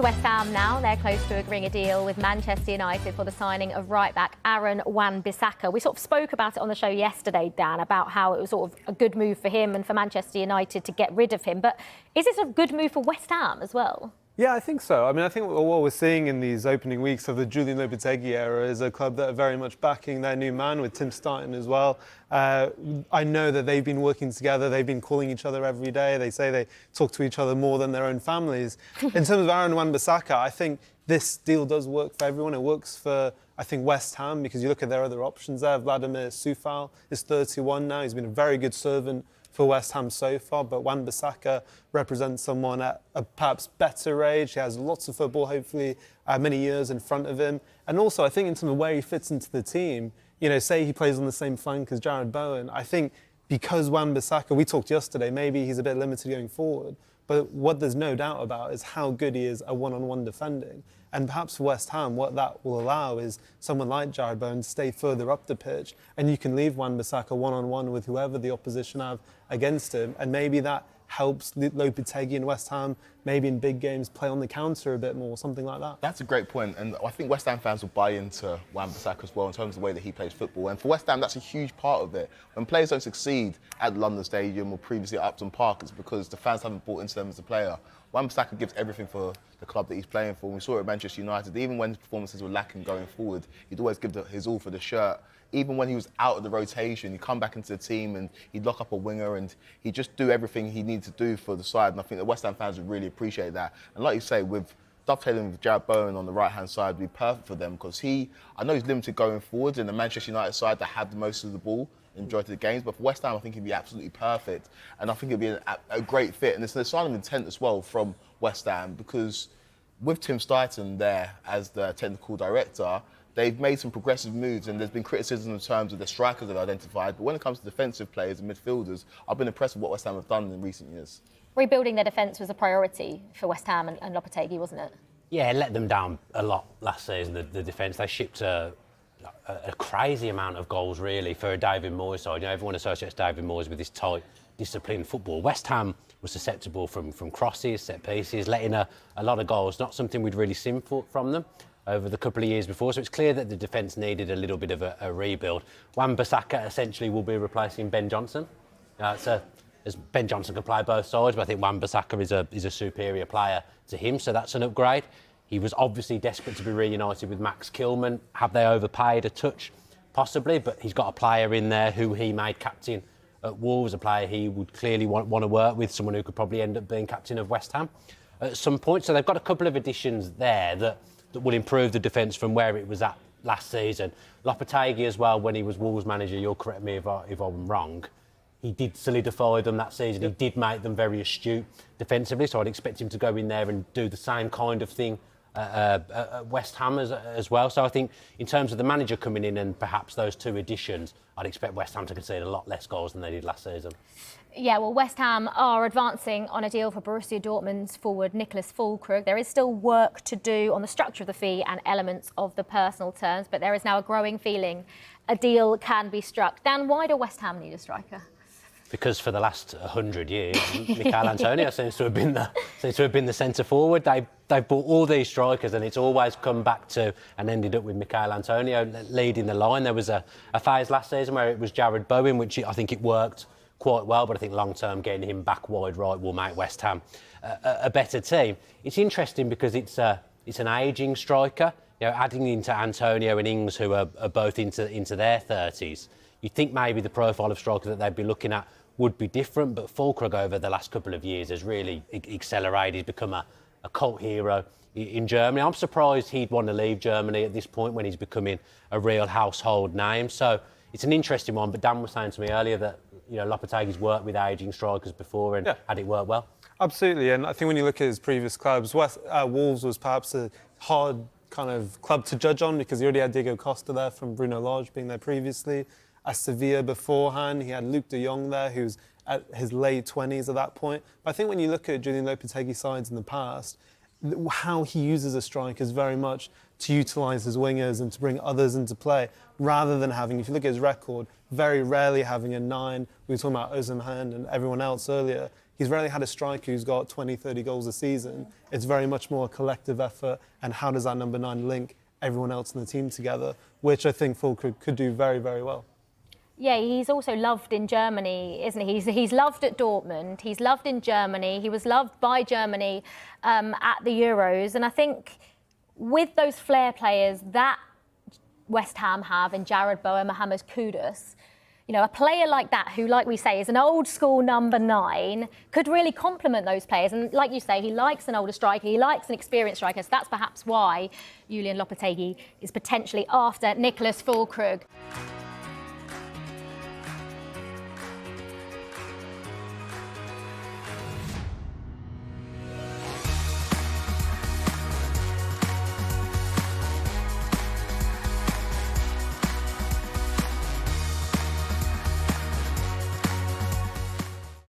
To West Ham now. They're close to agreeing a deal with Manchester United for the signing of right-back Aaron Wan-Bissaka. We sort of spoke about it on the show yesterday, Dan, about how it was sort of a good move for him and for Manchester United to get rid of him. But is this a good move for West Ham as well? Yeah, I think so. I mean, I think what we're seeing in these opening weeks of the Julian Lopetegui era is a club that are very much backing their new man, with Tim starting as well. I know that they've been working together. They've been calling each other every day. They say they talk to each other more than their own families. In terms of Aaron Wan-Bissaka, I think this deal does work for everyone. It works for, I think, West Ham, because you look at their other options there. Vladimir Coufal is 31 now. He's been a very good servant for West Ham so far, but Wan-Bissaka represents someone at a perhaps better age. He has lots of football, hopefully, many years in front of him. And also, I think in terms of where he fits into the team, you know, say he plays on the same flank as Jarrod Bowen, I think because Wan-Bissaka, we talked yesterday, maybe he's a bit limited going forward, but what there's no doubt about is how good he is at one-on-one defending. And perhaps for West Ham, what that will allow is someone like Jarrod Bowen to stay further up the pitch, and you can leave Wan-Bissaka one-on-one with whoever the opposition have against him, and maybe that helps Lopetegui and West Ham, maybe in big games, play on the counter a bit more, something like that. That's a great point, and I think West Ham fans will buy into Wan-Bissaka as well in terms of the way that he plays football. And for West Ham, that's a huge part of it. When players don't succeed at London Stadium or previously at Upton Park, it's because the fans haven't bought into them as a player. Wan-Bissaka gives everything for the club that he's playing for. We saw it at Manchester United. Even when performances were lacking going forward, he'd always give his all for the shirt. Even when he was out of the rotation, he'd come back into the team and he'd lock up a winger and he'd just do everything he needed to do for the side. And I think the West Ham fans would really appreciate that. And like you say, with dovetailing with Jarrod Bowen on the right-hand side would be perfect for them, because I know he's limited going forward in the Manchester United side that had the most of the ball in majority of the games, but for West Ham, I think he'd be absolutely perfect. And I think it'd be a great fit. And it's a sign of intent as well from West Ham, because with Tim Steidten there as the technical director, they've made some progressive moves, and there's been criticism in terms of the strikers they've identified. But when it comes to defensive players and midfielders, I've been impressed with what West Ham have done in recent years. Rebuilding their defence was a priority for West Ham and Lopetegui, wasn't it? Yeah, it let them down a lot last season, the defence. They shipped a crazy amount of goals, really, for a David Moyes side. You know, everyone associates David Moyes with this tight, disciplined football. West Ham was susceptible from crosses, set pieces, letting a lot of goals, not something we'd really seen from them over the couple of years before. So it's clear that the defence needed a little bit of a rebuild. Wan-Bissaka essentially will be replacing Ben Johnson. As Ben Johnson can play both sides, but I think Wan-Bissaka is a superior player to him, so that's an upgrade. He was obviously desperate to be reunited with Max Kilman. Have they overpaid a touch? Possibly, but he's got a player in there who he made captain at Wolves, a player he would clearly want to work with, someone who could probably end up being captain of West Ham at some point. So they've got a couple of additions there that will improve the defence from where it was at last season. Lopetegui as well, when he was Wolves manager, you'll correct me if I'm wrong, he did solidify them that season. Yep. He did make them very astute defensively, so I'd expect him to go in there and do the same kind of thing at West Ham as well. So I think in terms of the manager coming in and perhaps those two additions, I'd expect West Ham to concede a lot less goals than they did last season. Yeah, well, West Ham are advancing on a deal for Borussia Dortmund's forward Niclas Füllkrug. There is still work to do on the structure of the fee and elements of the personal terms, but there is now a growing feeling a deal can be struck. Dan, why do West Ham need a striker? Because for the last 100 years, Michail Antonio seems to have been the centre forward. They've bought all these strikers, and it's always come back to and ended up with Michail Antonio leading the line. There was a phase last season where it was Jarrod Bowen, which I think it worked quite well, but I think long term getting him back wide right will make West Ham a better team. It's interesting because it's an ageing striker. You know, adding into Antonio and Ings, who are both into their 30s. You'd think maybe the profile of striker that they'd be looking at would be different, but Füllkrug over the last couple of years has really accelerated. He's become a cult hero in Germany. I'm surprised he'd want to leave Germany at this point when he's becoming a real household name. So it's an interesting one, but Dan was saying to me earlier that, you know, Lopetegui's worked with ageing strikers before and had it work well. Absolutely, and I think when you look at his previous clubs, Wolves was perhaps a hard kind of club to judge on because he already had Diego Costa there from Bruno Lage being there previously. At Sevilla beforehand, he had Luc de Jong there, who's at his late 20s at that point. But I think when you look at Julian Lopetegui sides in the past, how he uses a striker is very much to utilise his wingers and to bring others into play, rather than having, if you look at his record, very rarely having a 9. We were talking about Osimhen and everyone else earlier. He's rarely had a striker who's got 20, 30 goals a season. It's very much more a collective effort, and how does that number 9 link everyone else in the team together, which I think Füllkrug could do very, very well. Yeah, he's also loved in Germany, isn't he? He's loved at Dortmund, he's loved in Germany, he was loved by Germany at the Euros, and I think with those flair players that West Ham have in Jared Bowen, Mohamed Kudus, you know, a player like that who, like we say, is an old school number 9, could really complement those players. And like you say, he likes an older striker, he likes an experienced striker, so that's perhaps why Julian Lopetegui is potentially after Niclas Füllkrug.